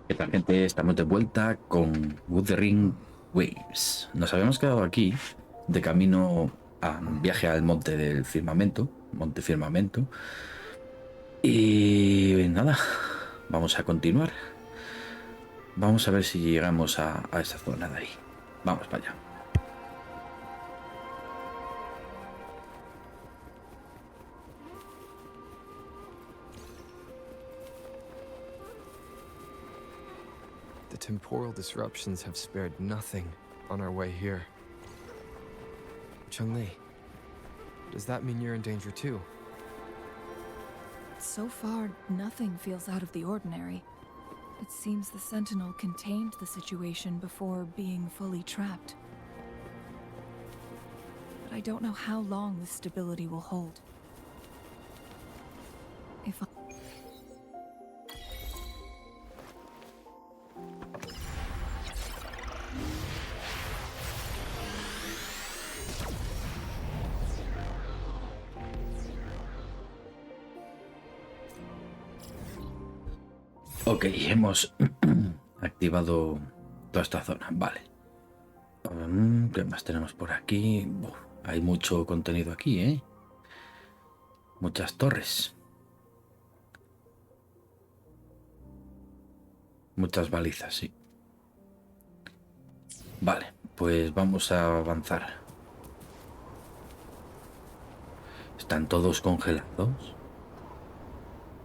¿Qué tal, gente? Estamos de vuelta con Wuthering Waves. Nos habíamos quedado aquí de camino a un viaje al monte del firmamento, monte firmamento. Y nada, vamos a continuar. Vamos a ver si llegamos a esa zona de ahí. Vamos para allá. The temporal disruptions have spared nothing on our way here. Chun-Li, does that mean you're in danger too? So far, nothing feels out of the ordinary. It seems the Sentinel contained the situation before being fully trapped. But I don't know how long this stability will hold. If I... Ok, hemos activado toda esta zona. Vale. ¿Qué más tenemos por aquí? Uf, hay mucho contenido aquí, ¿eh? Muchas torres. Muchas balizas, sí. Vale, pues vamos a avanzar. ¿Están todos congelados?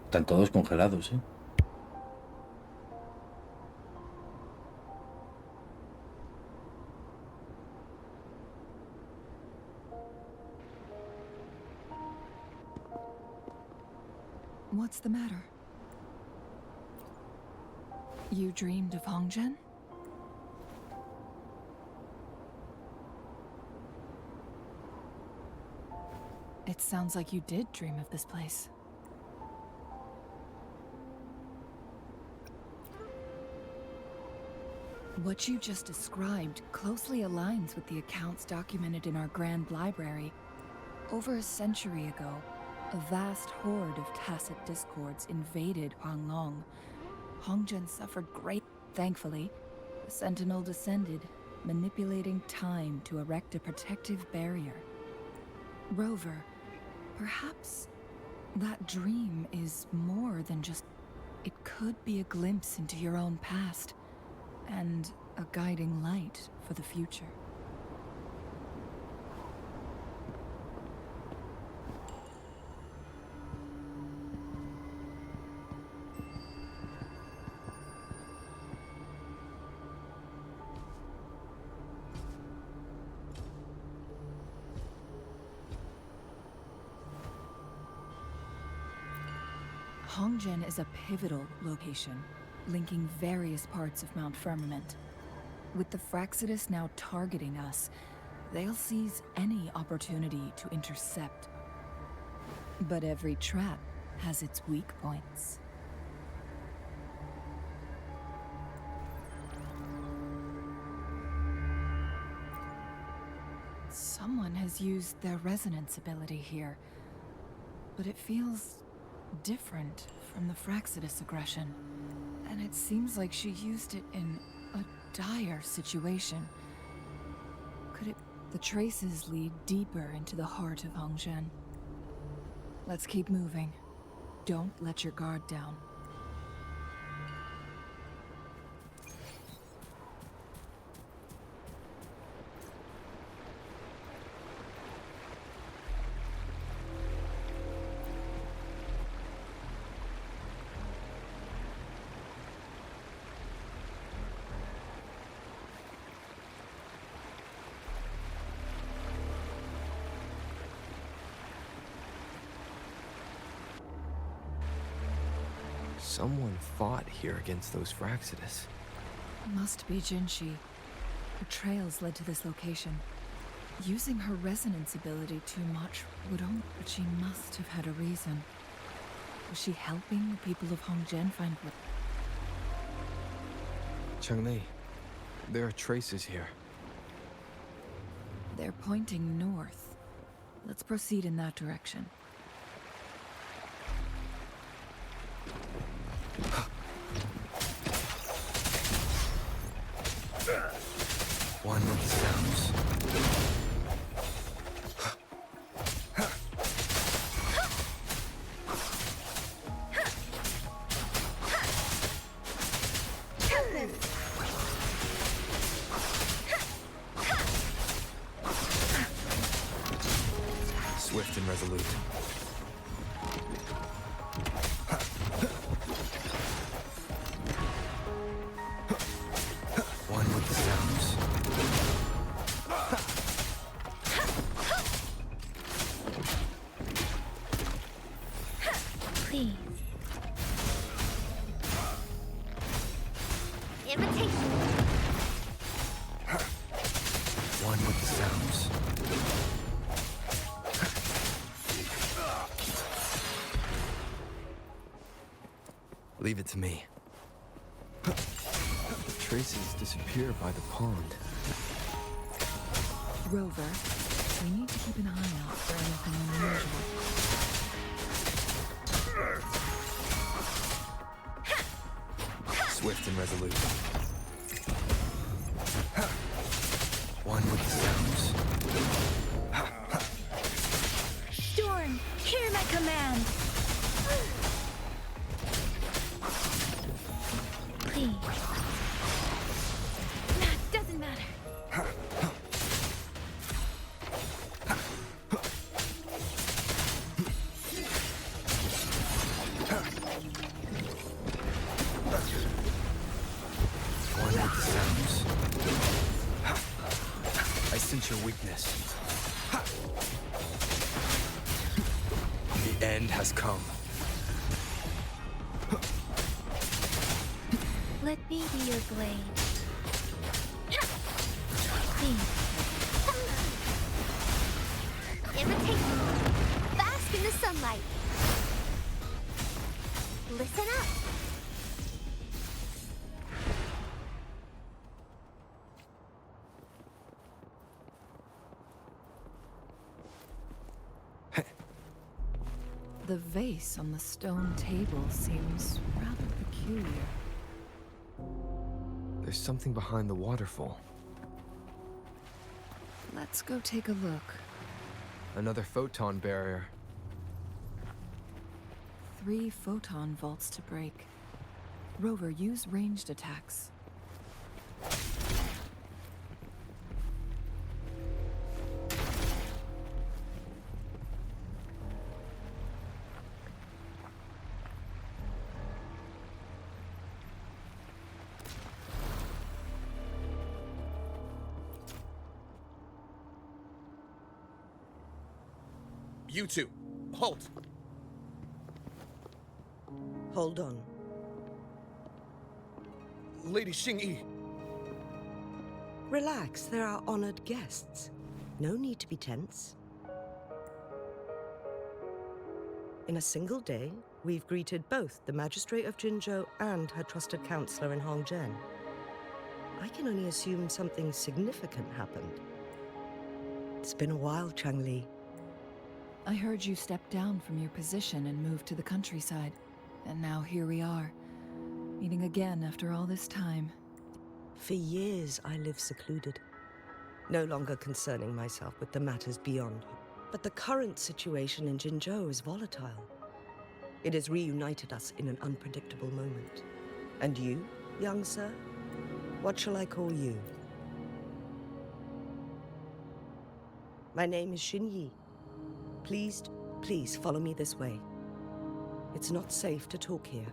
Están todos congelados, ¿eh? What's the matter? You dreamed of Hongzhen? It sounds like you did dream of this place. What you just described closely aligns with the accounts documented in our Grand Library. Over a century ago, a vast horde of tacit discords invaded Huanglong. Hongzhen suffered great. Thankfully, the Sentinel descended, manipulating time to erect a protective barrier. Rover, perhaps that dream is more than just... It could be a glimpse into your own past, and a guiding light for the future. Hongzhen is a pivotal location, linking various parts of Mount Firmament. With the Fraxidus now targeting us, they'll seize any opportunity to intercept. But every trap has its weak points. Someone has used their resonance ability here, but it feels different from the Fraxidus aggression. And it seems like she used it in a dire situation. Could it... The traces lead deeper into the heart of Hongzhen. Let's keep moving. Don't let your guard down. Someone fought here against those Fraxidus. Must be Jinshi. Her trails led to this location. Using her resonance ability too much would only... But she must have had a reason. Was she helping the people of Hongzhen find what... Chun-Li, there are traces here. They're pointing north. Let's proceed in that direction. resolute. One with the sounds. Please. Imitation. One with the sounds. Leave it to me. The traces disappear by the pond. Rover, we need to keep an eye out for anything unusual. Swift and resolute. One with the sounds. Storm, hear my command. Please. That doesn't matter. One with the sounds. I sense your weakness. The end has come. Let me be your blade. Please. Imitate me. Bask in the sunlight. Listen up. The vase on the stone table seems rather peculiar. There's something behind the waterfall. Let's go take a look. Another photon barrier. 3 photon vaults to break. Rover, use ranged attacks. You two, halt! Hold on. Lady Xingyi, Relax, they're our honored guests. No need to be tense. In a single day, we've greeted both the Magistrate of Jinzhou and her trusted counselor in Hongzhen. I can only assume something significant happened. It's been a while, Changli. I heard you stepped down from your position and moved to the countryside. And now here we are, meeting again after all this time. For years, I lived secluded, no longer concerning myself with the matters beyond. But the current situation in Jinzhou is volatile. It has reunited us in an unpredictable moment. And you, young sir? What shall I call you? My name is Xinyi. Please follow me this way. It's not safe to talk here.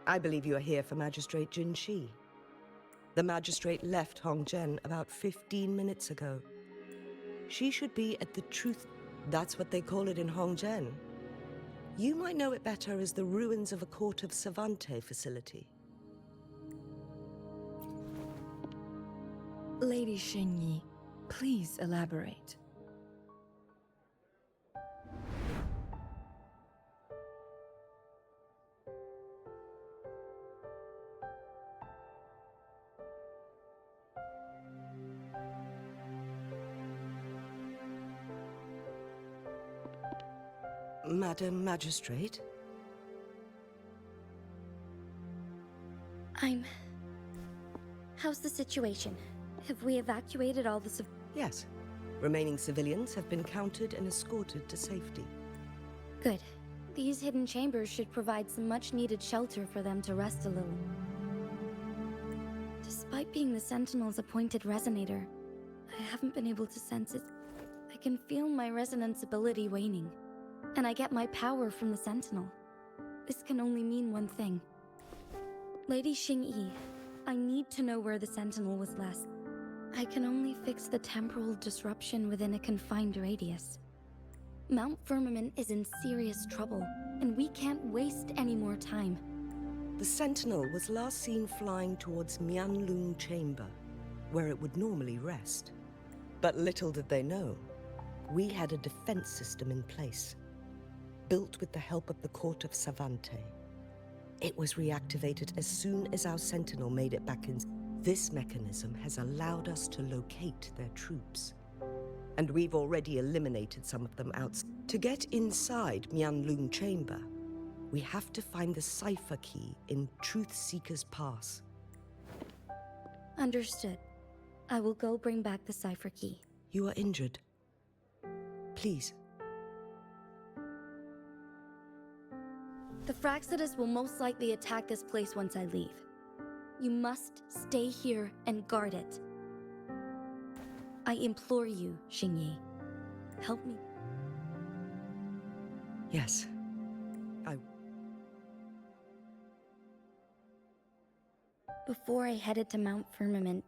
I believe you are here for Magistrate Jin Shi. The magistrate left Hongzhen about 15 minutes ago. She should be at the truth... That's what they call it in Hongzhen. You might know it better as the ruins of a court of Savante facility. Lady Xingyi, please elaborate. Madam Magistrate? How's the situation? Have we evacuated all the Yes. Remaining civilians have been counted and escorted to safety. Good. These hidden chambers should provide some much-needed shelter for them to rest a little. Despite being the Sentinel's appointed resonator, I haven't been able to sense it. I can feel my resonance ability waning, and I get my power from the Sentinel. This can only mean one thing. Lady Xingyi, I need to know where the Sentinel was last. I can only fix the temporal disruption within a confined radius. Mount Firmament is in serious trouble, and we can't waste any more time. The Sentinel was last seen flying towards Mianlung Chamber, where it would normally rest. But little did they know, we had a defense system in place, built with the help of the court of Savante. It was reactivated as soon as our Sentinel made it back in. This mechanism has allowed us to locate their troops. And we've already eliminated some of them out. To get inside Mianlung Chamber, we have to find the cipher key in Truth Seeker's Pass. Understood. I will go bring back the cipher key. You are injured. Please. The Fraxidus will most likely attack this place once I leave. You must stay here and guard it. I implore you, Xingyi. Help me. Yes. Before I headed to Mount Firmament,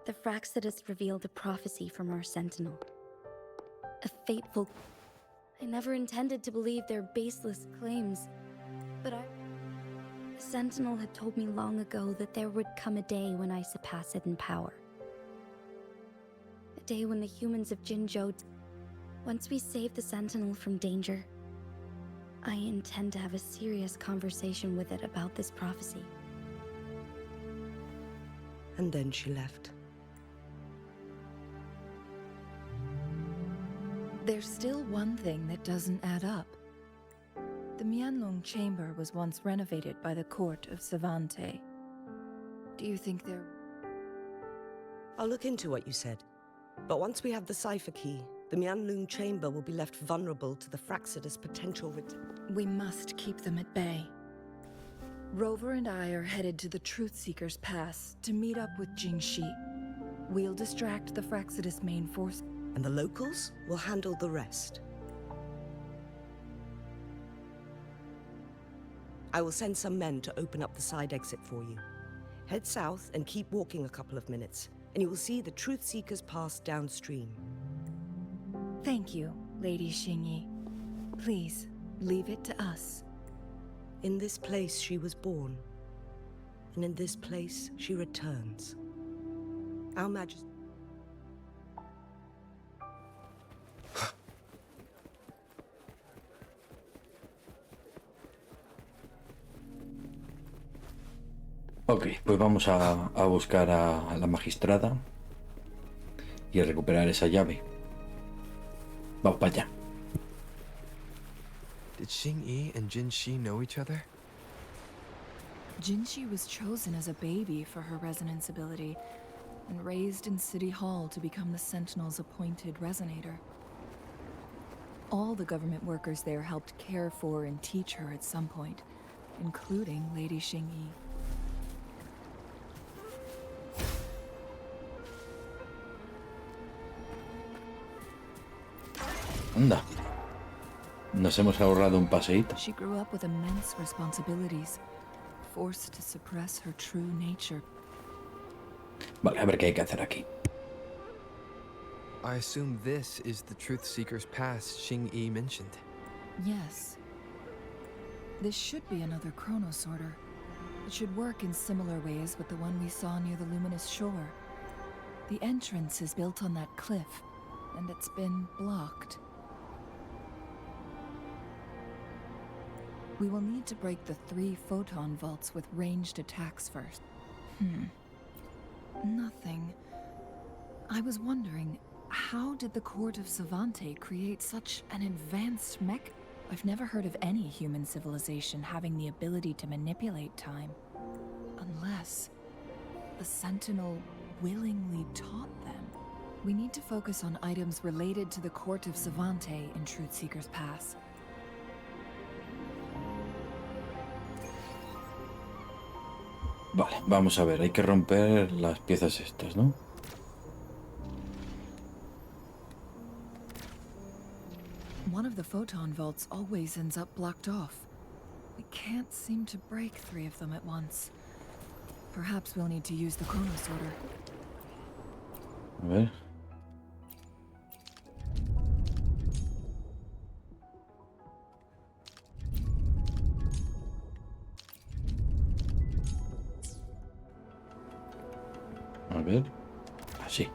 the Fraxidus revealed a prophecy from our Sentinel. A fateful... I never intended to believe their baseless claims, but The Sentinel had told me long ago that there would come a day when I surpass it in power. A day when the humans of Jinzhou... Once we save the Sentinel from danger, I intend to have a serious conversation with it about this prophecy. And then she left. There's still one thing that doesn't add up. The Mianlong Chamber was once renovated by the court of Savante. Do you think there... I'll look into what you said. But once we have the cipher key, the Mianlung Chamber will be left vulnerable to the Fraxidus' potential We must keep them at bay. Rover and I are headed to the Truth Seeker's Pass to meet up with Jingxi. We'll distract the Fraxidus main force. And the locals will handle the rest. I will send some men to open up the side exit for you. Head south and keep walking a couple of minutes, and you will see the Truth Seeker's Pass downstream. Thank you, Lady Xingyi. Please, leave it to us. In this place she was born, and in this place she returns. Our Majesty... Ok, pues vamos a buscar a la magistrada y a recuperar esa llave. Vamos para allá. Did Xingyi and Jinxi know each other? Jinxi was chosen as a baby for her resonance ability and raised in City Hall to become the Sentinel's appointed resonator. All the government workers there helped care for and teach her at some point, including Lady Xingyi. Anda. Nos hemos ahorrado un paseíto. She grew up with immense responsibilities, forced to suppress her true nature. Vale, a ver qué hay que hacer aquí. I assume this is the Truth Seeker's Pass Xingyi mentioned. Yes. This should be another chronosorter. It should work in similar ways with the one we saw near the luminous shore. The entrance is built on that cliff, and it's been blocked. We will need to break the 3 photon vaults with ranged attacks first. Nothing. I was wondering, how did the court of Savante create such an advanced mech? I've never heard of any human civilization having the ability to manipulate time. Unless the Sentinel willingly taught them. We need to focus on items related to the court of Savante in Truthseeker's Pass. Vale, vamos a ver, hay que romper las piezas estas, ¿no? One of the photon vaults always ends up blocked off. We can't seem to break 3 of them at once. Perhaps we'll need to use the chrono sorter. A ver. A ver. Así.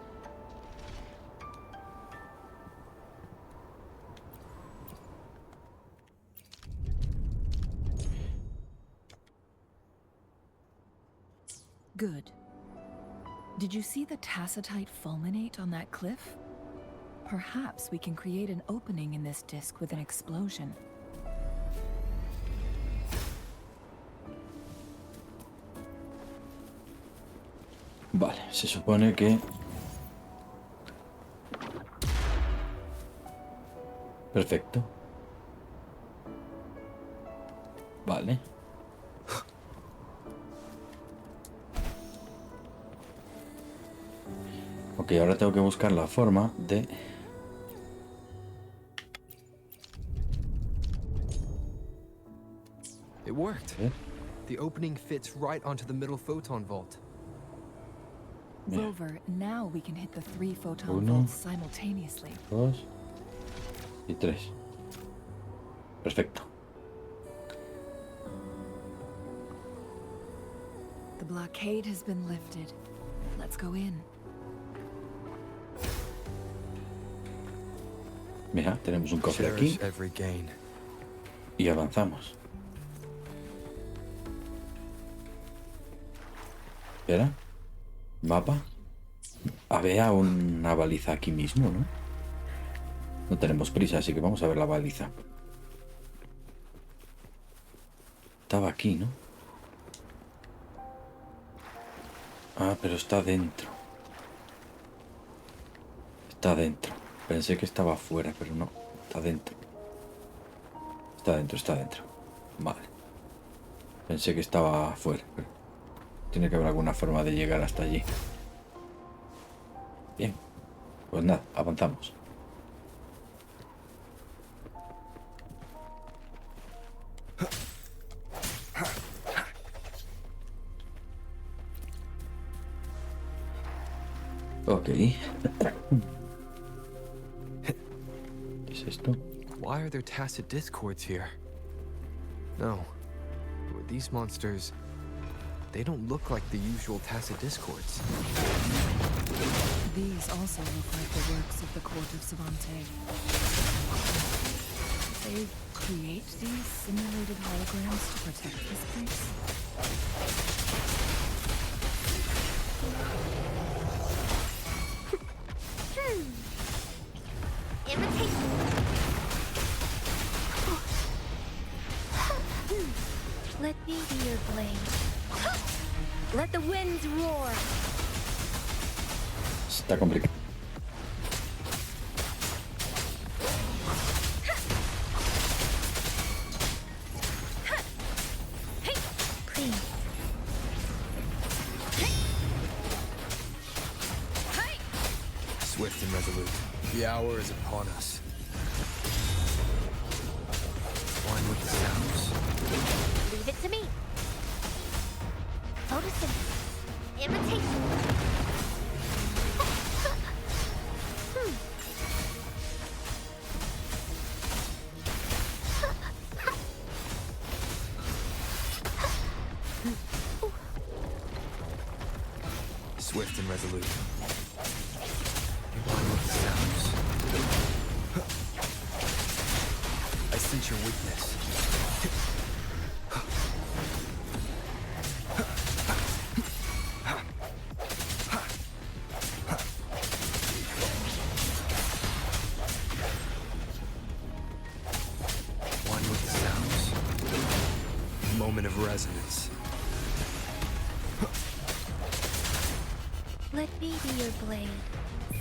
Good. Did you see the tacitite fulminate on that cliff? Perhaps we can create an opening in this disk with an explosion. Vale, se supone que... Perfecto. Vale. Ok, ahora tengo que buscar la forma de... It worked. ¿Eh? The opening fits right onto the middle photon vault. Mira. Rover, now we can hit the 3 photon Uno. vaults simultaneously. 2 y 3. Perfecto. The blockade has been lifted. Let's go in. Mira, tenemos un cofre aquí Cherish every gain. y avanzamos. Espera. Mapa. Había una baliza aquí mismo, ¿no? No tenemos prisa, así que vamos a ver la baliza. Estaba aquí, ¿no? Ah, pero está dentro. Está dentro. Pensé que estaba afuera, pero no. Está dentro. Está dentro, está dentro. Vale. Pensé que estaba afuera, pero tiene que haber alguna forma de llegar hasta allí. Bien. Pues nada, avanzamos. Ok. ¿Qué es esto? Why are there tacit discords here? No. These monsters... They don't look like the usual tacit discords. These also look like the works of the court of Savante. They create these simulated holograms to protect this place? Imitate. Let me be your blade. Let the winds roar. Está complicado. Please. Swift and resolute. The hour is upon us. One with the sounds. Leave it to me. Photosynthesis. Imitate. Swift and resolute. sense your weakness. One with the sounds. Moment of resonance. Let me be your blade.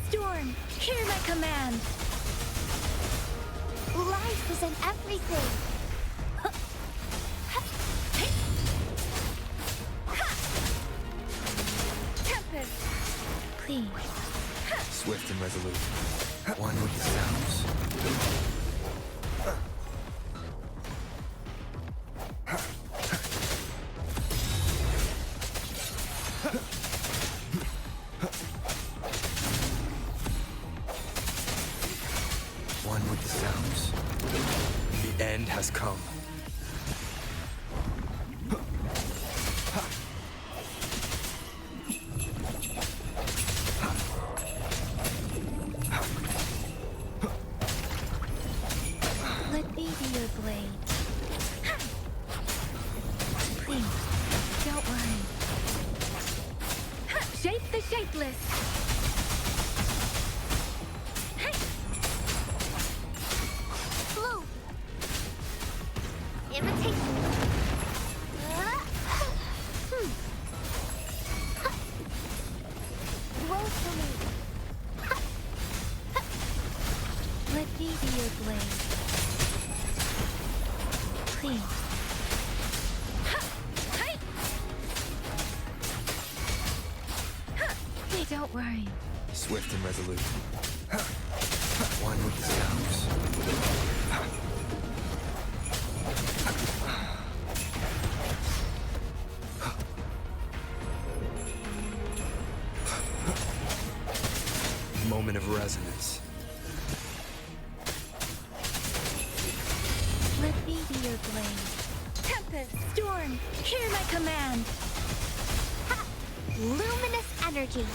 Storm, hear my command. Life is in everything. Tempest, please. Swift and resolute. One with the sounds. One with the sounds. The end has come. Let me be your blade. Please, don't worry. Shape the shapeless. Blue. Imitate. Roll for me. Let me be your blade. Please. Don't worry. Swift and resolute. One with the sounds. Moment of resonance. Let me be your blade. Tempest, storm, hear my command. Luminous energy.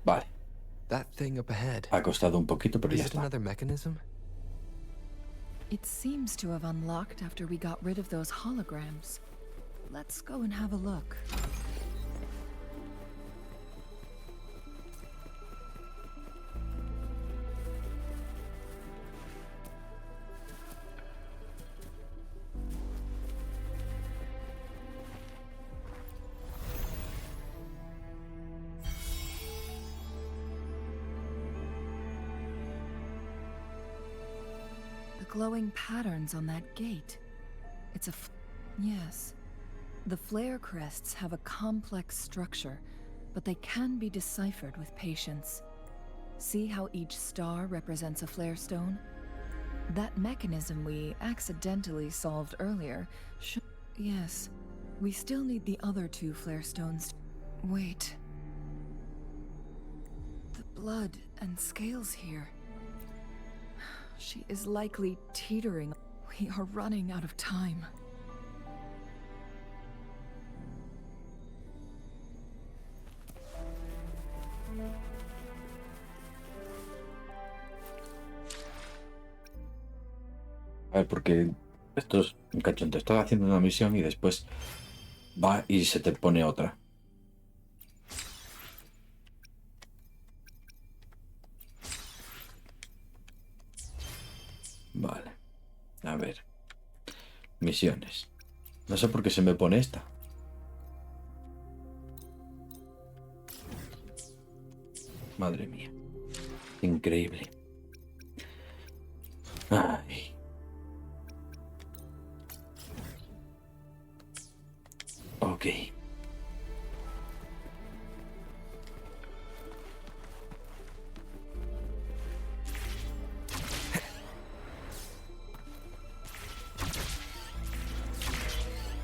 Vale, That thing up ahead. ha costado un poquito, pero ya Just está. another mechanism? It seems to have unlocked after we got rid of those holograms. Let's go and have a look. The glowing patterns on that gate. It's a yes. The flare crests have a complex structure, but they can be deciphered with patience. See how each star represents a flare stone? That mechanism we accidentally solved earlier should... Yes. We still need the other two flare stones. Wait. The blood and scales here. She is likely teetering. We are running out of time. A ver, porque esto es un cachón. Estás haciendo una misión y después va y se te pone otra. Vale. A ver. Misiones. No sé por qué se me pone esta. Madre mía. Increíble. Ay. Ok.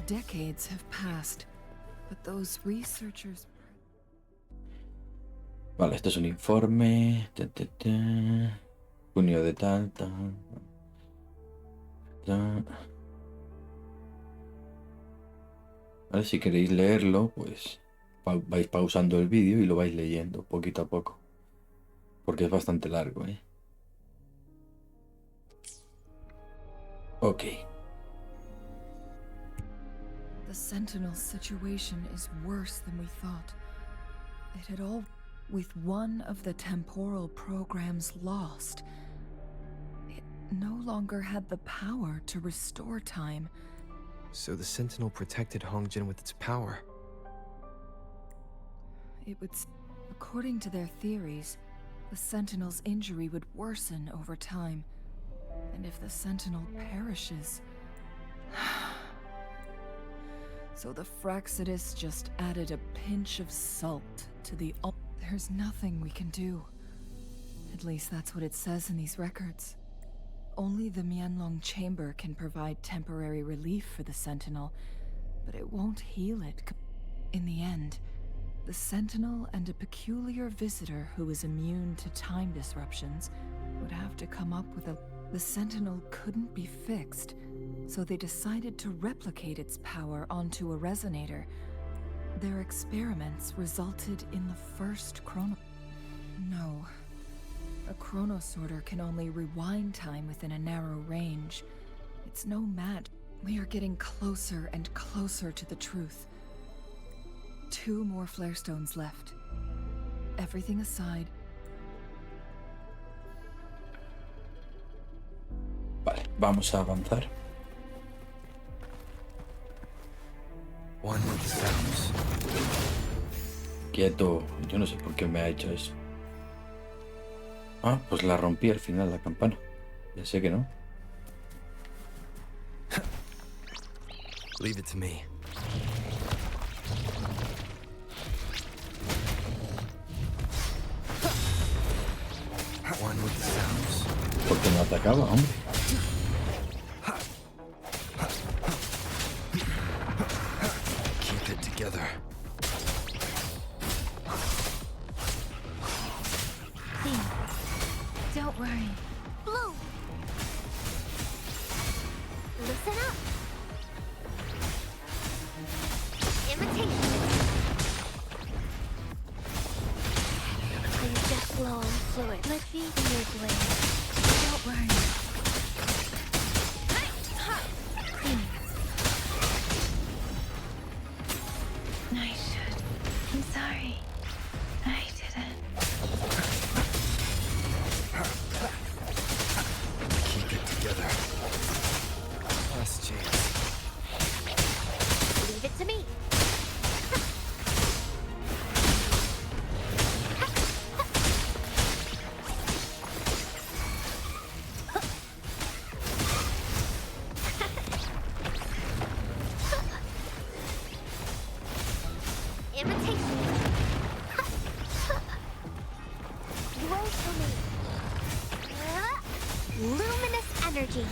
Decades have passed, but those researchers... Vale, este es un informe. Junio de tal. Vale, si queréis leerlo, pues vais pausando el vídeo y lo vais leyendo poquito a poco. Porque es bastante largo, ¿eh? Ok. The Sentinel's situation is worse than we thought. It had all... With one of the temporal programs lost, it no longer had the power to restore time. So the Sentinel protected Hongjin with its power. It would... According to their theories, the Sentinel's injury would worsen over time. And if the Sentinel perishes... So the Fraxidus just added a pinch of salt to the... There's nothing we can do. At least that's what it says in these records. Only the Mianlong Chamber can provide temporary relief for the Sentinel, but it won't heal it. In the end, the Sentinel and a peculiar visitor who is immune to time disruptions would have to come up with a... The Sentinel couldn't be fixed, so they decided to replicate its power onto a resonator. Their experiments resulted in the first chrono... No. A chronosorter can only rewind time within a narrow range. It's no match. We are getting closer and closer to the truth. 2 more flare stones left. Everything aside... Vale, vamos a avanzar. One with the sounds. Quieto, yo no sé por qué me ha hecho eso. Ah, pues la rompí al final la campana. Ya sé que no. Leave it to me. One with the sounds. Porque no atacaba, hombre. Keep it together. Don't worry. Blue! Listen up! Imitation! I'm just slow and fluid. Let be your blade. Don't worry. I should. I'm sorry. I didn't. Keep it together. Last chance. Leave it to me! Imitation! Grow for me! Luminous energy!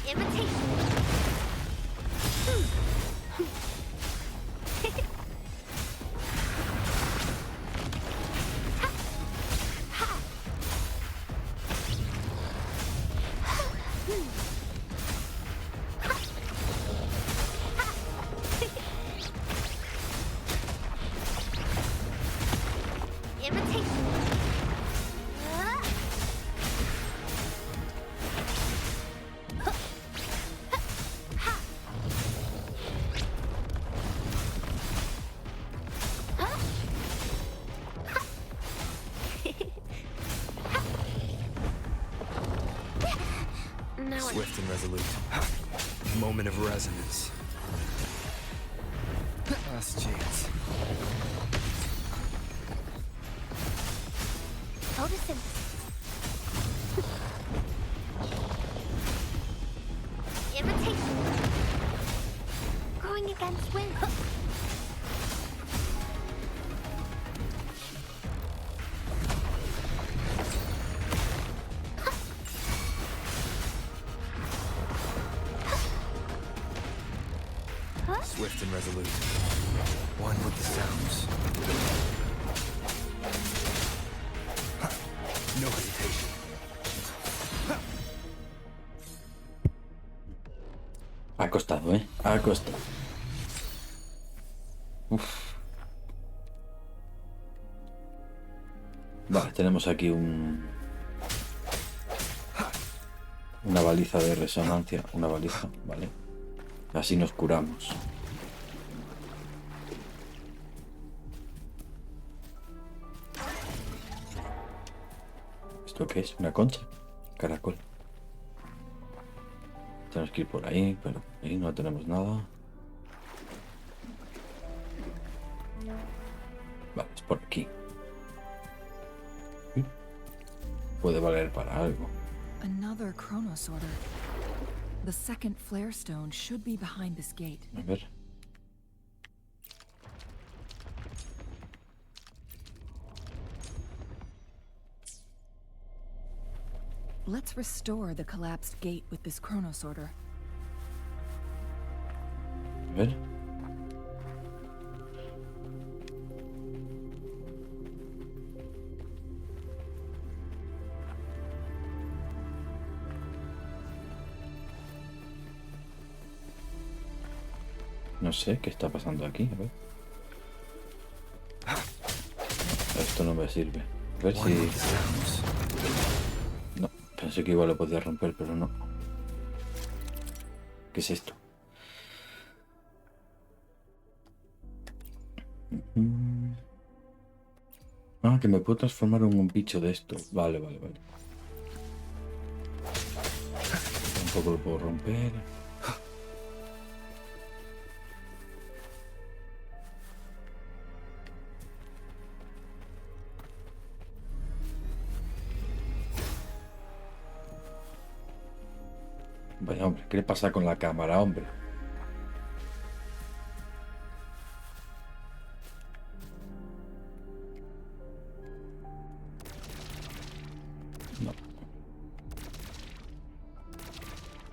Imitation! Imitation! Now Swift and resolute. Moment of resonance. Last chance. photosynthesis. Imitation. Going against wind. Swift and resolute. One with the sounds. No hesitation. Ha costado, ¿eh? Ha costado. Uf. Vale, tenemos aquí una baliza de resonancia. Una baliza, vale. Así nos curamos. ¿Esto qué es? ¿Una concha? Caracol. Tenemos que ir por ahí, pero ahí no tenemos nada. Vale, es por aquí. Puede valer para algo. Another Chronos order. The second flare stone should be behind this gate. A ver. Let's restore the collapsed gate with this Chronos order. A ver. No sé qué está pasando aquí, a ver. Esto no me sirve. A ver si... No, pensé que igual lo podía romper, pero no. ¿Qué es esto? Ah, que me puedo transformar en un bicho de esto. Vale, vale, vale. Tampoco lo puedo romper. Vaya, hombre, ¿qué le pasa con la cámara, hombre? No.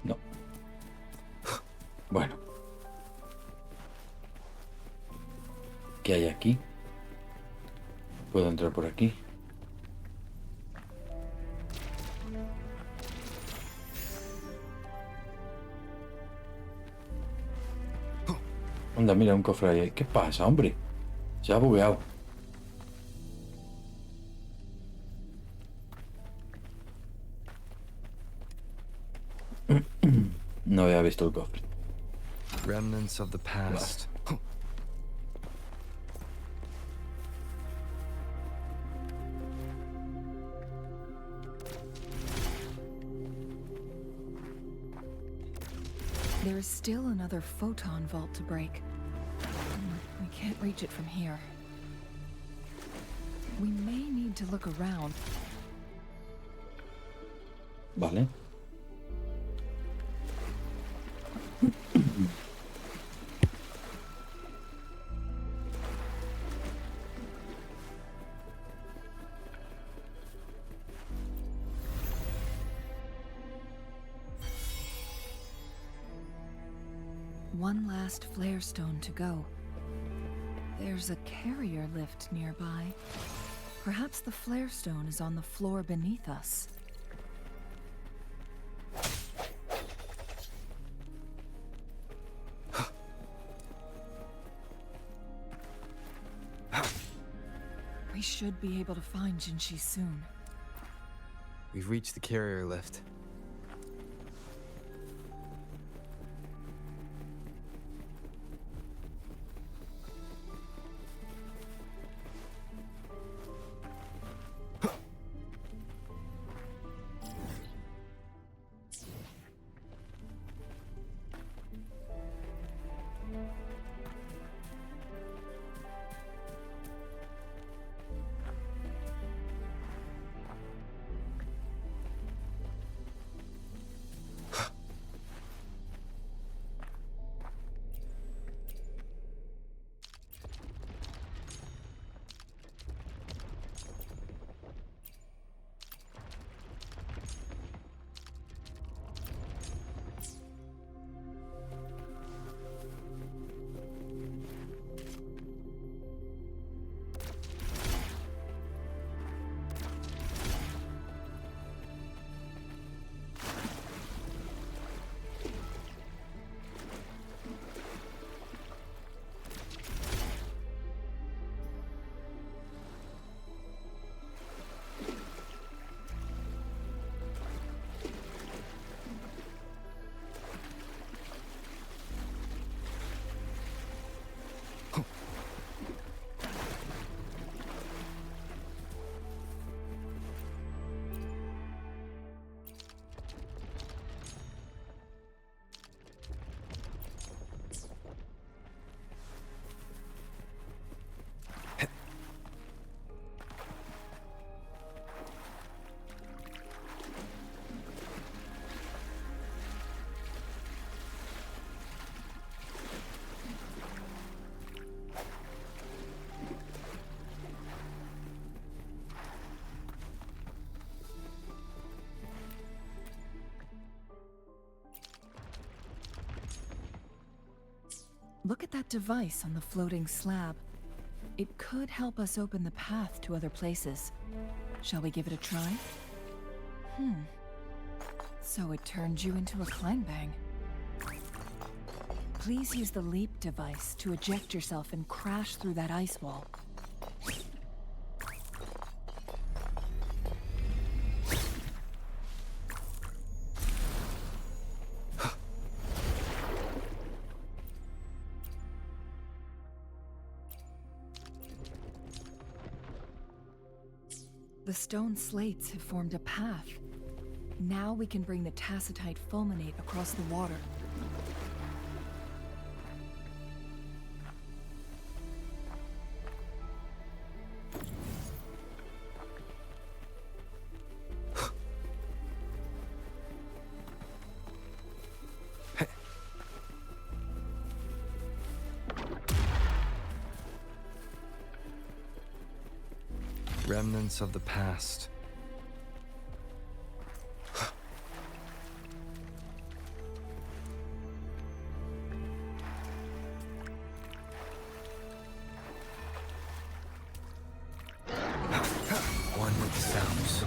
No. Bueno. ¿Qué hay aquí? ¿Puedo entrar por aquí? Anda, mira, un cofre ahí. ¿Qué pasa, hombre? Se ha bugueado. No había visto el cofre. Remnants of the past. There is still another photon vault to break. We can't reach it from here. We may need to look around. Vale. One last flare stone to go. There's a carrier lift nearby. Perhaps the flare stone is on the floor beneath us. We should be able to find Jinshi soon. We've reached the carrier lift. Look at that device on the floating slab. It could help us open the path to other places. Shall we give it a try? So it turned you into a clangbang. Please use the leap device to eject yourself and crash through that ice wall. The stone slates have formed a path. Now we can bring the tacitite fulminate across the water. Remnants of the past. One with sounds.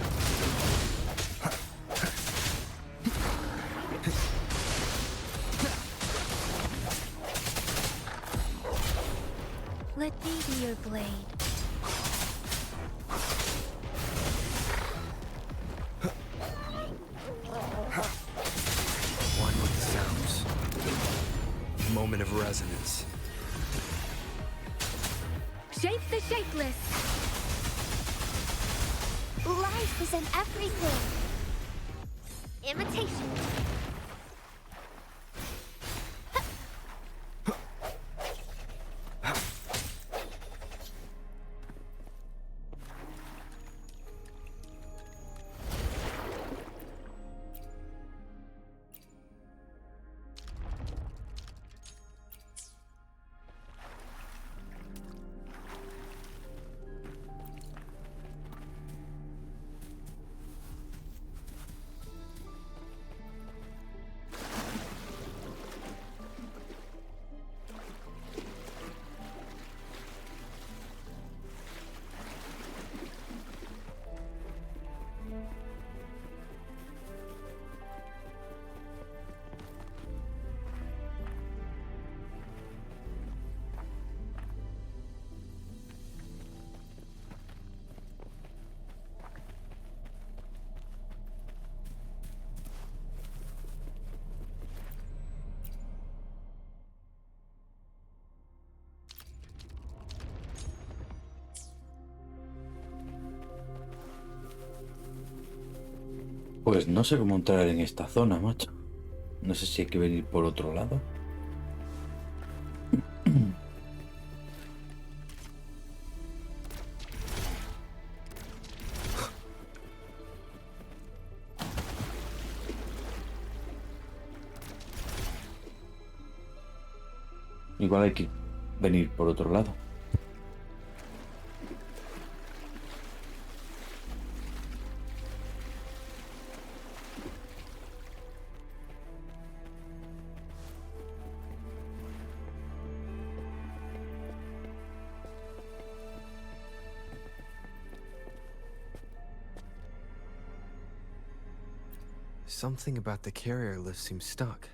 Let me be your blade. One with the sounds. Moment of resonance. Shape the shapeless. Life is in everything. Imitation. Pues no sé cómo entrar en esta zona, macho. No sé si hay que venir por otro lado. Igual hay que venir por otro lado. Something about the carrier lift seems stuck.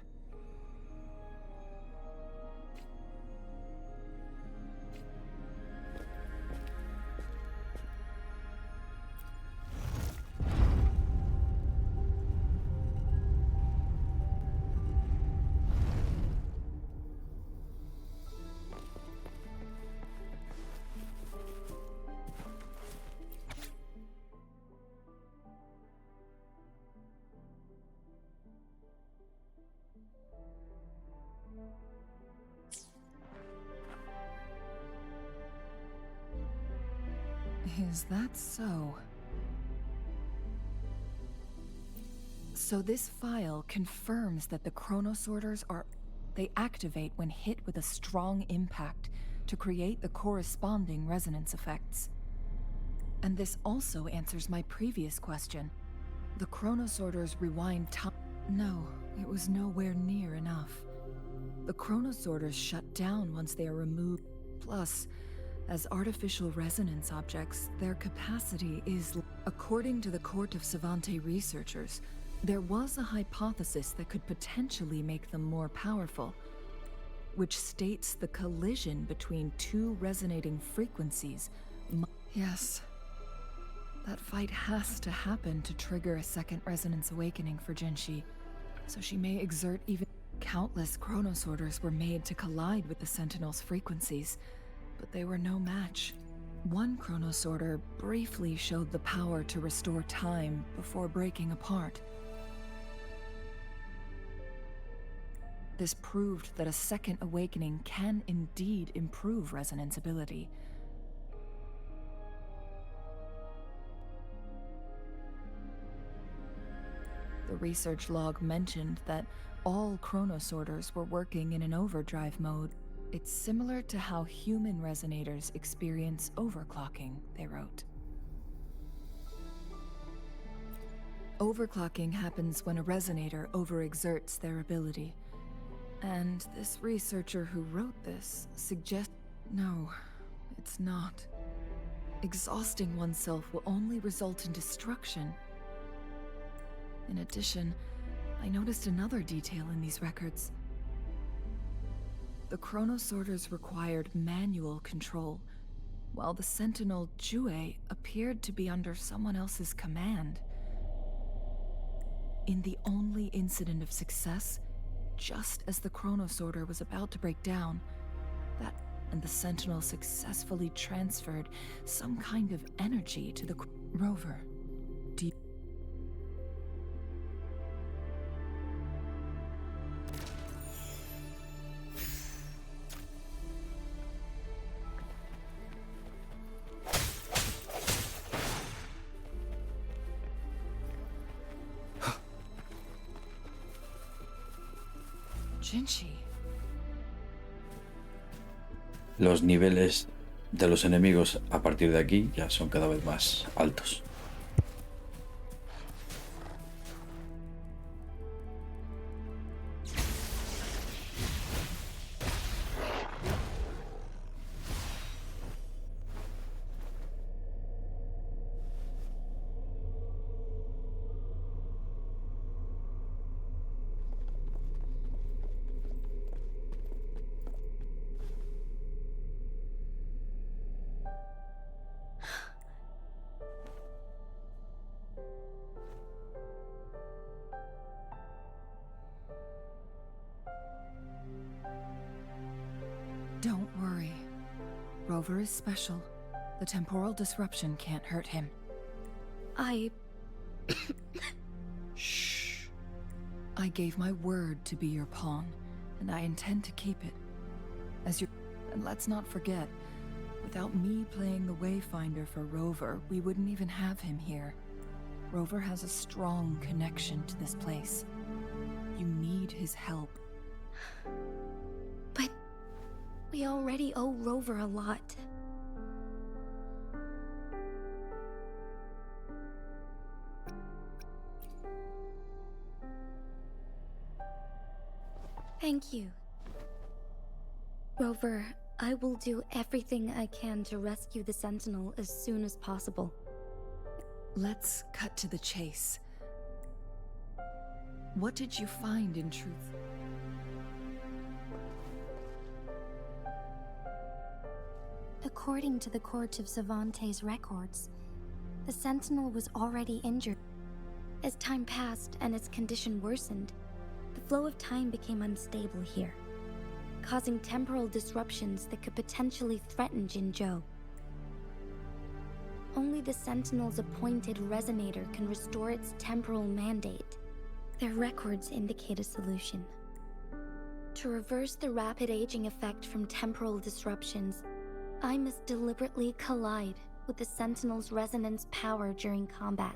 Is that so? So this file confirms that the chronosorters they activate when hit with a strong impact to create the corresponding resonance effects. And this also answers my previous question. The chronosorters rewind time. No, it was nowhere near enough. The chronosorters shut down once they are removed. Plus, as artificial resonance objects, their capacity is... According to the Court of Savante researchers, there was a hypothesis that could potentially make them more powerful, which states the collision between two resonating frequencies. Yes. That fight has to happen to trigger a second resonance awakening for Jinshi, so she may exert even... Countless chronosorters were made to collide with the Sentinel's frequencies, but they were no match. One chronosorter briefly showed the power to restore time before breaking apart. This proved that a second awakening can indeed improve resonance ability. The research log mentioned that all chronosorters were working in an overdrive mode. It's similar to how human resonators experience overclocking, they wrote. Overclocking happens when a resonator overexerts their ability. And this researcher who wrote this suggests... No, it's not. Exhausting oneself will only result in destruction. In addition, I noticed another detail in these records. The chronosorters required manual control, while the sentinel Jue appeared to be under someone else's command. In the only incident of success, just as the chronosorter was about to break down, and the sentinel successfully transferred some kind of energy to the rover. Jinshi. Los niveles de los enemigos a partir de aquí ya son cada vez más altos. Don't worry. Rover is special. The temporal disruption can't hurt him. Shh. I gave my word to be your pawn, and I intend to keep it. And let's not forget, without me playing the Wayfinder for Rover, we wouldn't even have him here. Rover has a strong connection to this place. You need his help. But we already owe Rover a lot. Thank you. Rover, I will do everything I can to rescue the Sentinel as soon as possible. Let's cut to the chase. What did you find in truth? According to the Court of Savante's records, the Sentinel was already injured. As time passed and its condition worsened, the flow of time became unstable here, causing temporal disruptions that could potentially threaten Jinzhou. Only the Sentinel's appointed resonator can restore its temporal mandate. Their records indicate a solution. To reverse the rapid aging effect from temporal disruptions, I must deliberately collide with the Sentinel's resonance power during combat,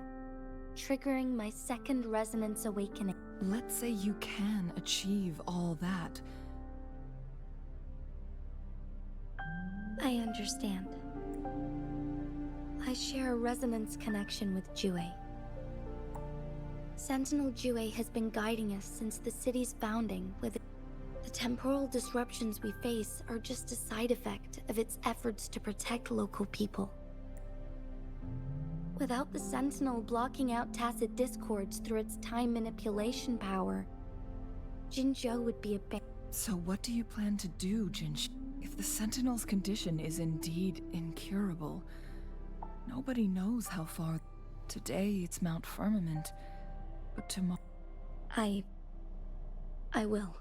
triggering my second resonance awakening. Let's say you can achieve all that. I understand. I share a resonance connection with Jue. Sentinel Jue has been guiding us since the city's founding with... The The temporal disruptions we face are just a side effect of its efforts to protect local people. Without the Sentinel blocking out tacit discords through its time manipulation power, Jinzhou would be a bit. So what do you plan to do, Jinshi? If the Sentinel's condition is indeed incurable, nobody knows how far. Today it's Mount Firmament, but tomorrow... I will.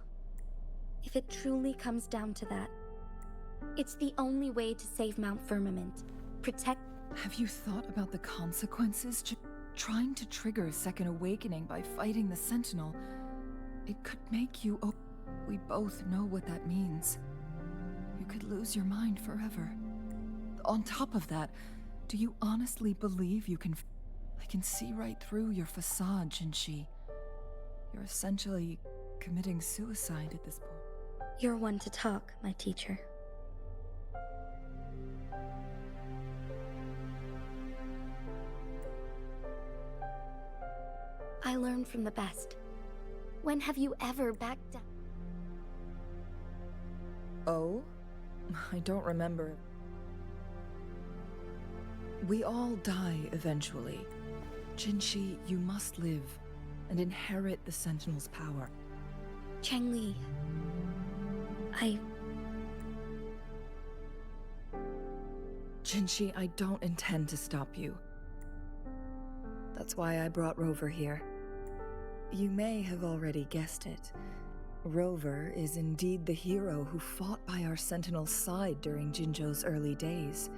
If it truly comes down to that, it's the only way to save Mount Firmament. Protect... Have you thought about the consequences? Trying to trigger a second awakening by fighting the Sentinel, it could make you... We both know what that means. You could lose your mind forever. On top of that, do you honestly believe you can... I can see right through your facade, Jinshi. You're essentially committing suicide at this point. You're one to talk, my teacher. I learn from the best. When have you ever backed down? Oh? I don't remember. We all die eventually. Jinshi, you must live and inherit the Sentinel's power. Changli, Jinshi, I don't intend to stop you. That's why I brought Rover here. You may have already guessed it. Rover is indeed the hero who fought by our Sentinel's side during Jinzhou's early days.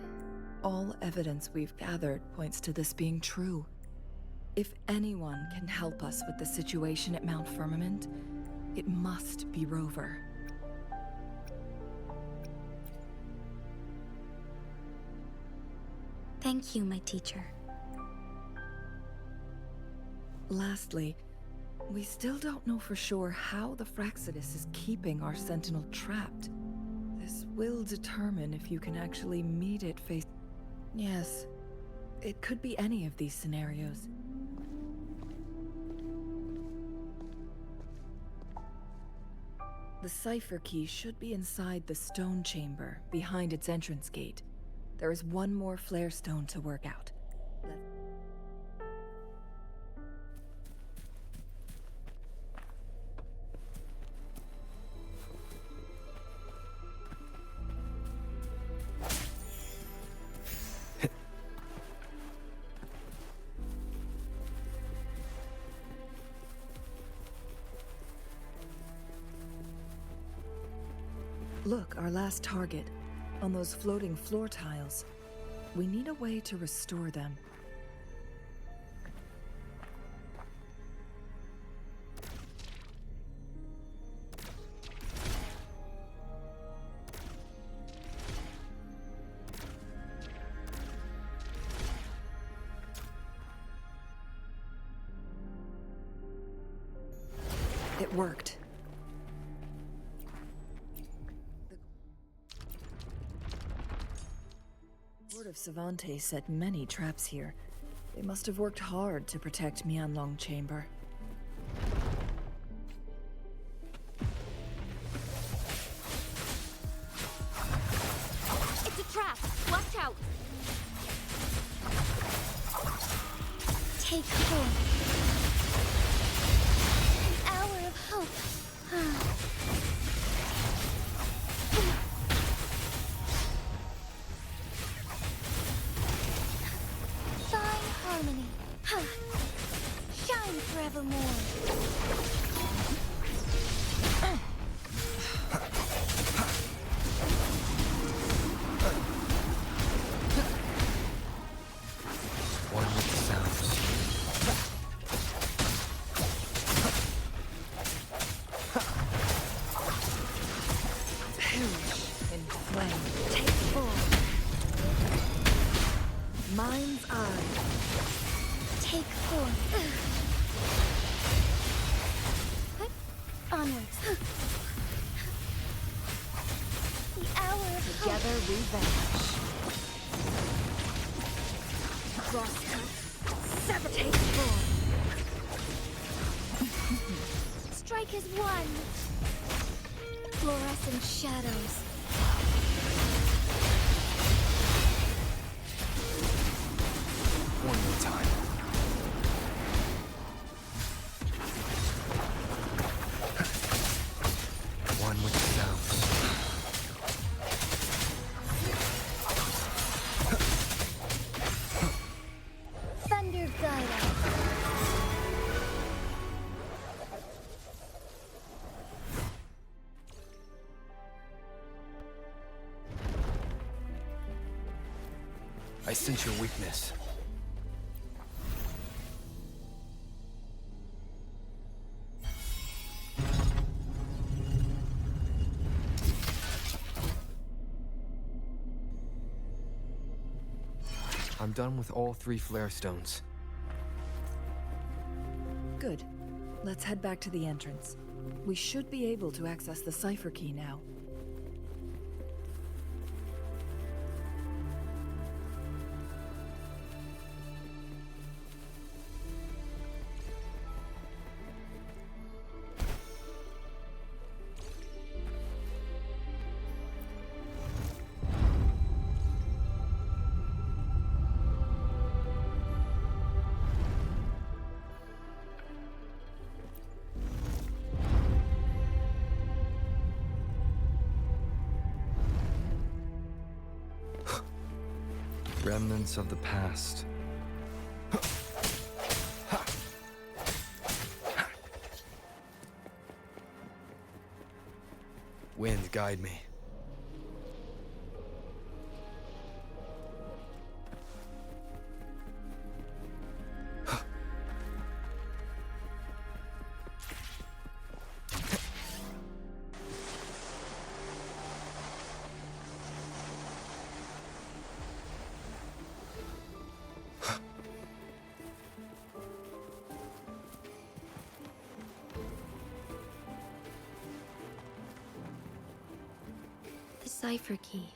All evidence we've gathered points to this being true. If anyone can help us with the situation at Mount Firmament, it must be Rover. thank you, my teacher. Lastly, we still don't know for sure how the Fraxidus is keeping our Sentinel trapped. This will determine if you can actually meet it face... Yes, it could be any of these scenarios. The cipher key should be inside the stone chamber, behind its entrance gate. There is one more flare stone to work out. Look, our last target, on those floating floor tiles. We need a way to restore them. It worked. Of Savante set many traps here. They must have worked hard to protect Mianlong Chamber. It's a trap! Watch out! Take hold. An hour of hope. Harmony. Shine forevermore. One with the sounds. Perish in flame. Take form. Mind's eye. Take forth. Onwards. The hour of Together we vanish. crosscut. Sever. Take form. Strike as one. Fluorescent shadows. One more time. One with the sounds. Thunder guide us. I sense your weakness. I'm done with all 3 flare stones. Good. Let's head back to the entrance. We should be able to access the cipher key now. Remnants of the past. Wind, guide me. The cipher key.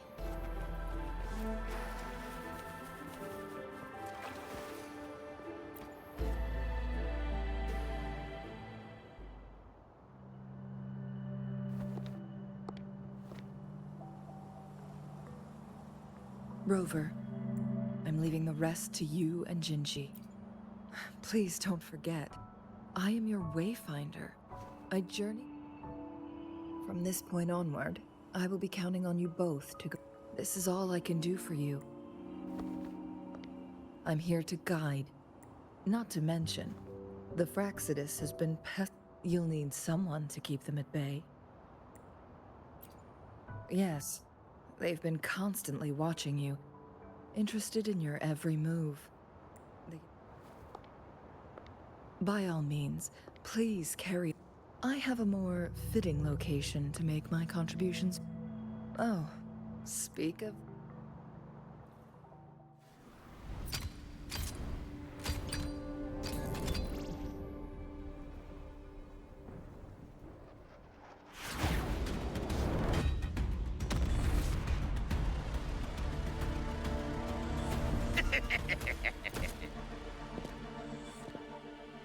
Rover, I'm leaving the rest to you and Jinji. Please don't forget, I am your wayfinder. I journey. From this point onward, I will be counting on you both to go. This is all I can do for you. I'm here to guide. Not to mention, the Fraxidus has been You'll need someone to keep them at bay. Yes, they've been constantly watching you, interested in your every move. By all means, please carry. I have a more fitting location to make my contributions. Oh, speak of.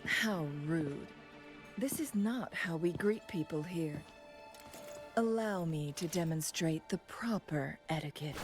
How rude. This is not how we greet people here. Allow me to demonstrate the proper etiquette.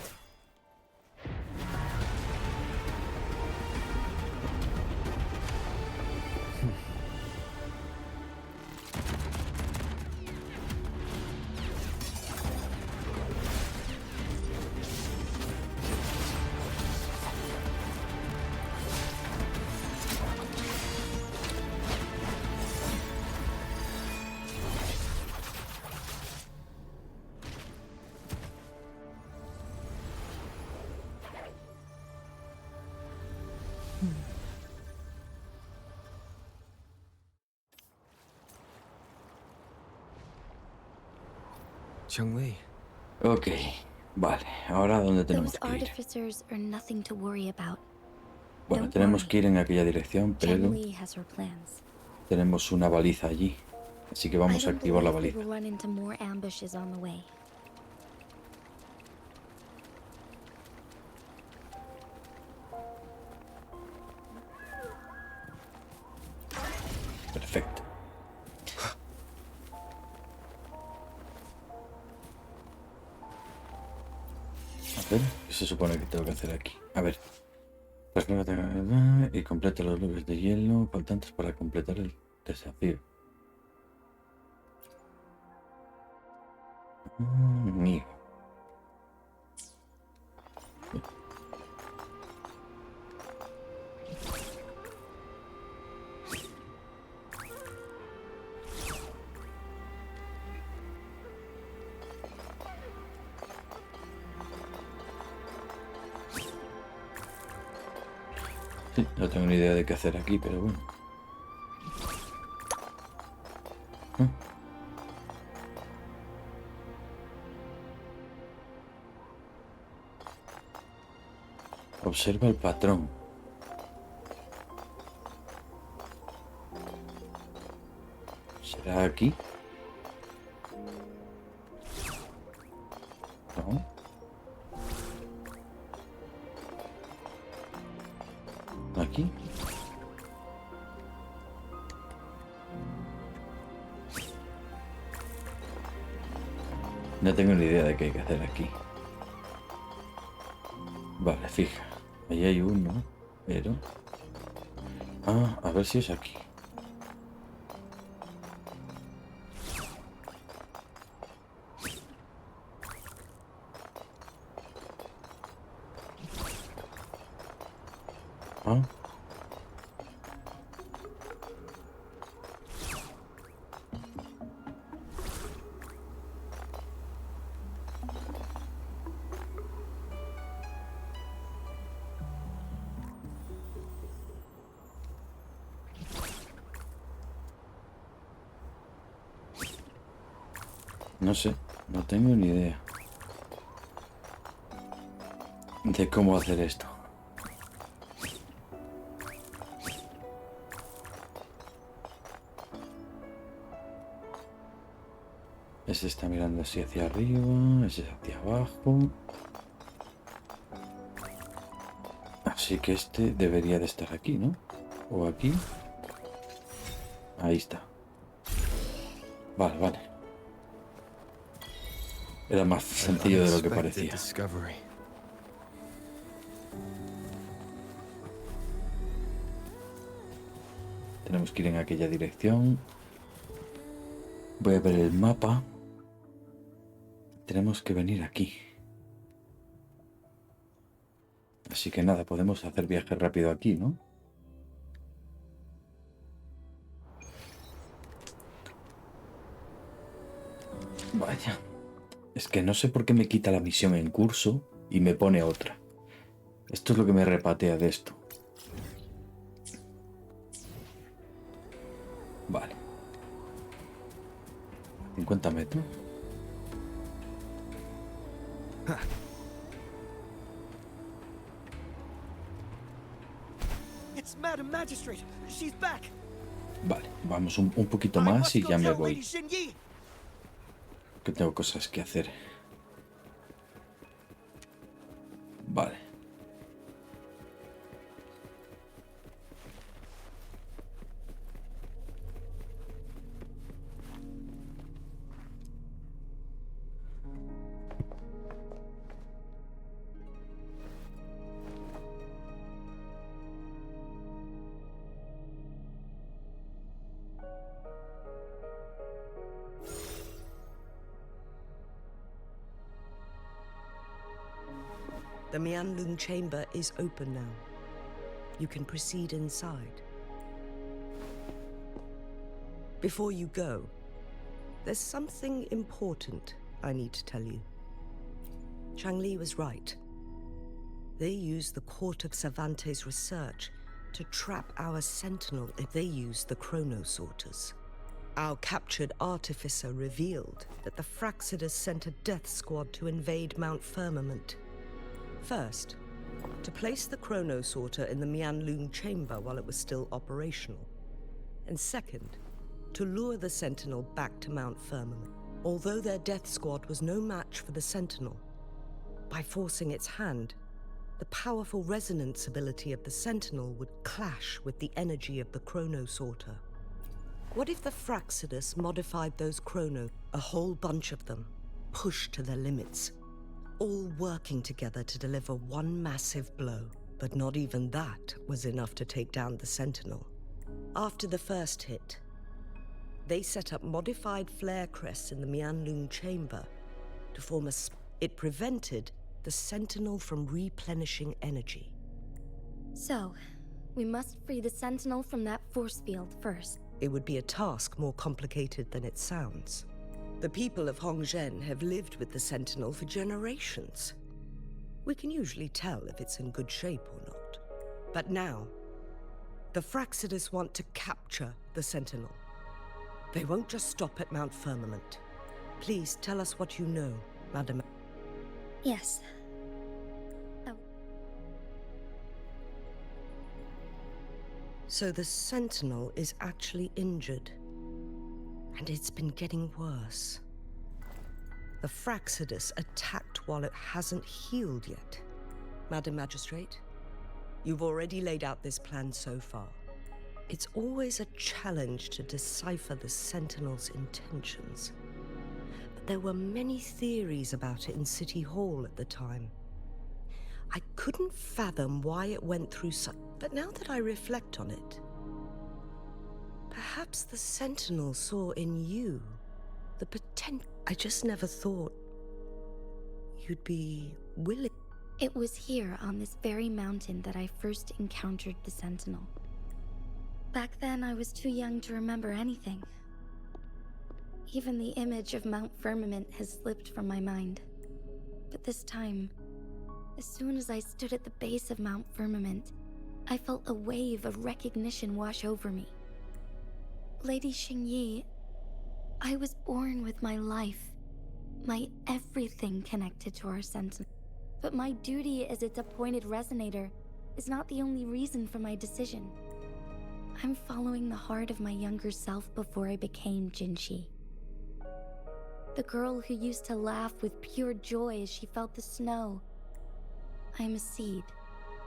Chun-Li. Ok, vale. Ahora, ¿dónde tenemos Those que ir? artificers are nothing to worry about. Bueno, Don't tenemos worry. que ir en aquella dirección, pero Chun-Li has her plans. tenemos una baliza allí. Así que I vamos a don't activar la believe we baliza. will run into more ambushes on the way. Perfecto. hacer? ¿Qué se supone que tengo que hacer aquí? A ver. Y completa los bloques de hielo faltantes para completar el desafío. Mío. Sí, no tengo ni idea de qué hacer aquí, pero bueno. Observa el patrón. ¿Será aquí? No. ¿Aquí? No tengo ni idea de qué hay que hacer aquí. Vale, fija. Ahí hay uno, pero... Ah, a ver si es aquí. Ah. No sé, no tengo ni idea de cómo hacer esto. Ese está mirando así hacia arriba, ese hacia abajo. Así que este debería de estar aquí, ¿no? O aquí. Ahí está. Vale, vale. Era más sencillo de lo que parecía. Tenemos que ir en aquella dirección. Voy a ver el mapa. Tenemos que venir aquí. Así que nada, podemos hacer viaje rápido aquí, ¿no? Vaya. Es que no sé por qué me quita la misión en curso y me pone otra. Esto es lo que me repatea de esto. Vale. 50 metros. It's Madam Magistrate. She's back. Vale, vamos un poquito más y ya me voy. Que tengo cosas que hacer. Vale. The Mianlung chamber is open now. You can proceed inside. Before you go, there's something important I need to tell you. Changli was right. They use the Court of Cervantes' research to trap our Sentinel if they use the Chronosorters. Our captured artificer revealed that the Fraxidus sent a death squad to invade Mount Firmament. First, to place the Chronosorter in the Mianlung chamber while it was still operational. And second, to lure the Sentinel back to Mount Firmament. Although their death squad was no match for the Sentinel, by forcing its hand, the powerful resonance ability of the Sentinel would clash with the energy of the Chronosorter. What if the Fraxidus modified those Chrono, a whole bunch of them, pushed to their limits? all working together to deliver one massive blow. But not even that was enough to take down the Sentinel. After the first hit, they set up modified flare crests in the Mianlun chamber to form it prevented the Sentinel from replenishing energy. So, we must free the Sentinel from that force field first. It would be a task more complicated than it sounds. The people of Hongzhen have lived with the Sentinel for generations. We can usually tell if it's in good shape or not. But now, the Fraxidus want to capture the Sentinel. They won't just stop at Mount Firmament. Please tell us what you know, Madam. Yes. So the Sentinel is actually injured. And it's been getting worse. The Fraxidus attacked while it hasn't healed yet. Madam Magistrate, you've already laid out this plan so far. It's always a challenge to decipher the Sentinel's intentions. But there were many theories about it in City Hall at the time. I couldn't fathom why it went through such... But now that I reflect on it, perhaps the Sentinel saw in you the potential. I just never thought you'd be willing. It was here on this very mountain that I first encountered the Sentinel. Back then, I was too young to remember anything. Even the image of Mount Firmament has slipped from my mind. But this time, as soon as I stood at the base of Mount Firmament, I felt a wave of recognition wash over me. Lady Xingyi, I was born with my life, my everything connected to our Sentinel. But my duty as its appointed resonator is not the only reason for my decision. I'm following the heart of my younger self before I became Jinshi. The girl who used to laugh with pure joy as she felt the snow. I'm a seed,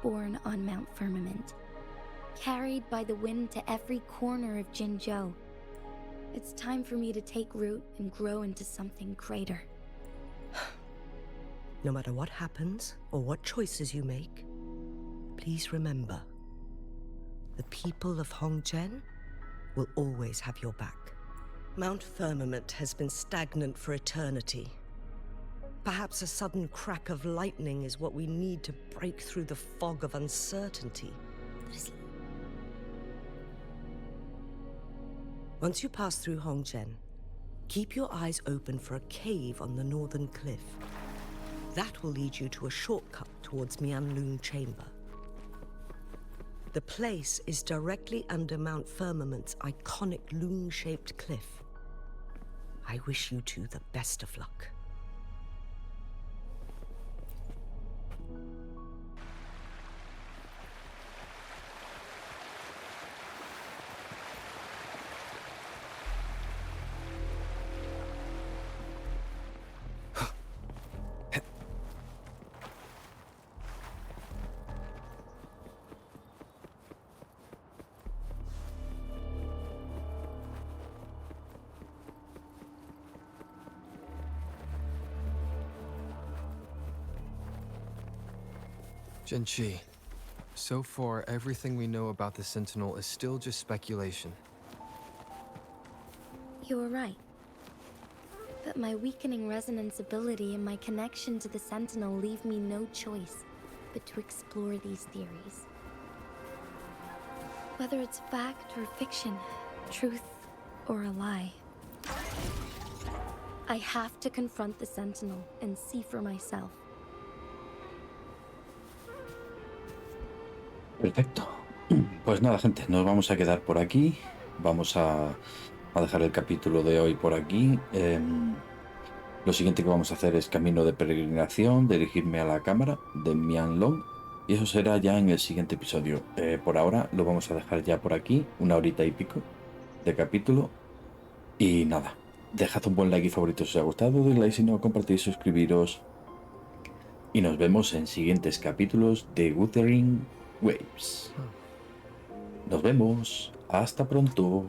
born on Mount Firmament, carried by the wind to every corner of Jinzhou. It's time for me to take root and grow into something greater. No matter what happens or what choices you make, please remember, the people of Hongzhen will always have your back. Mount Firmament has been stagnant for eternity. Perhaps a sudden crack of lightning is what we need to break through the fog of uncertainty. Once you pass through Hongzhen, keep your eyes open for a cave on the northern cliff. That will lead you to a shortcut towards Mianlun Chamber. The place is directly under Mount Firmament's iconic loon-shaped cliff. I wish you two the best of luck. Jinshi, so far everything we know about the Sentinel is still just speculation. You were right. But my weakening resonance ability and my connection to the Sentinel leave me no choice but to explore these theories. Whether it's fact or fiction, truth or a lie, I have to confront the Sentinel and see for myself. Perfecto. Pues nada, gente, nos vamos a quedar por aquí. Vamos a dejar el capítulo de hoy por aquí. Lo siguiente que vamos a hacer es camino de peregrinación, dirigirme a la cámara de Mianlong. Y eso será ya en el siguiente episodio. Por ahora lo vamos a dejar ya por aquí, 1 horita y pico de capítulo. Y nada, dejad un buen like y favorito si os ha gustado, dadle like si no, compartid, suscribiros. Y nos vemos en siguientes capítulos de Wuthering Waves. Nos vemos. Hasta pronto.